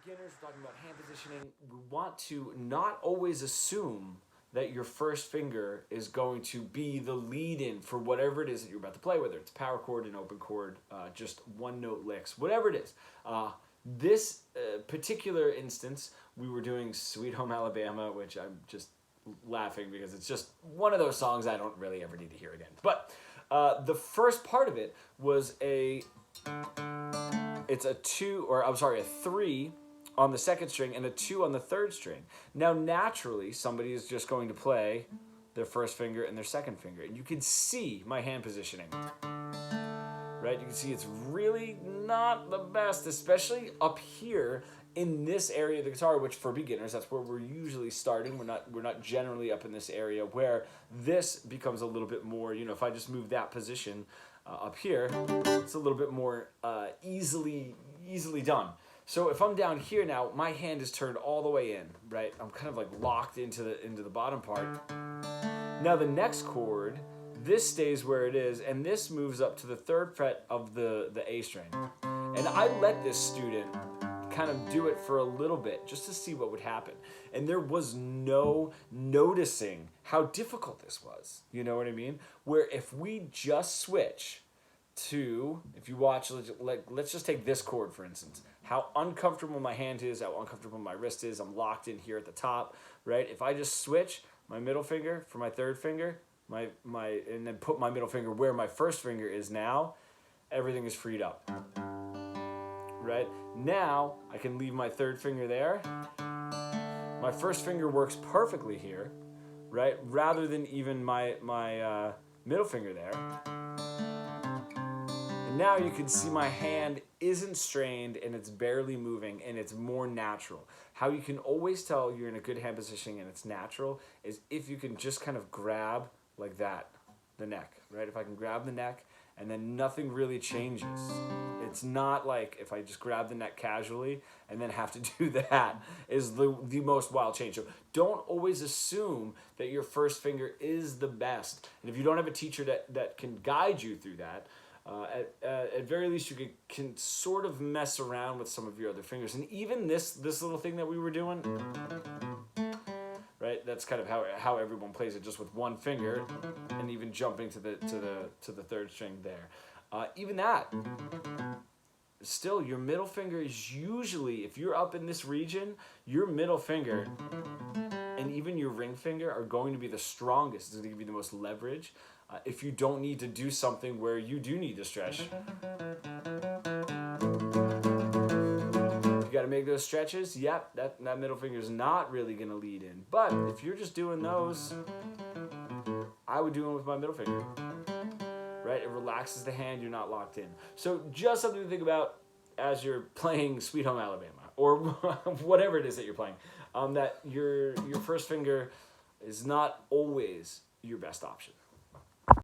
beginners, we're talking about hand positioning. We want to not always assume that your first finger is going to be the lead-in for whatever it is that you're about to play, whether it's power chord, an open chord, just one-note licks, whatever it is. This particular instance, we were doing Sweet Home Alabama, which I'm just laughing because it's just one of those songs I don't really ever need to hear again. But the first part of it was it's a 3 on the second string and a 2 on the third string. Now, naturally, somebody is just going to play their first finger and their second finger. And you can see my hand positioning, right? You can see it's really not the best, especially up here in this area of the guitar, which for beginners, that's where we're usually starting. We're not generally up in this area where this becomes a little bit more, if I just move that position up here, it's a little bit more easily done. So if I'm down here now, my hand is turned all the way in, right? I'm kind of like locked into the bottom part. Now the next chord, this stays where it is, and this moves up to the 3rd fret of the A string. And I let this student kind of do it for a little bit just to see what would happen. And there was no noticing how difficult this was. You know what I mean? Where if we just switch to, if you watch, let's just take this chord for instance, how uncomfortable my hand is, how uncomfortable my wrist is. I'm locked in here at the top, right? If I just switch my middle finger for my 3rd finger, and then put my middle finger where my first finger is now, everything is freed up, right? Now I can leave my 3rd finger there. My first finger works perfectly here, right? Rather than even my middle finger there. Now you can see my hand isn't strained and it's barely moving and it's more natural. How you can always tell you're in a good hand positioning and it's natural is if you can just kind of grab like that, the neck, right? If I can grab the neck and then nothing really changes. It's not like if I just grab the neck casually and then have to do that is the most wild change. So don't always assume that your first finger is the best. And if you don't have a teacher that can guide you through that, at very least you can sort of mess around with some of your other fingers. And even this little thing that we were doing, right? That's kind of how everyone plays it, just with one finger, and even jumping to the 3rd string there. Even that, still your middle finger is usually, if you're up in this region, your middle finger and even your ring finger are going to be the strongest. It's going to give you the most leverage. If you don't need to do something where you do need to stretch, you got to make those stretches. Yep, that middle finger is not really going to lead in. But if you're just doing those, I would do them with my middle finger, right? It relaxes the hand. You're not locked in. So just something to think about as you're playing Sweet Home Alabama or whatever it is that you're playing, that your first finger is not always your best option.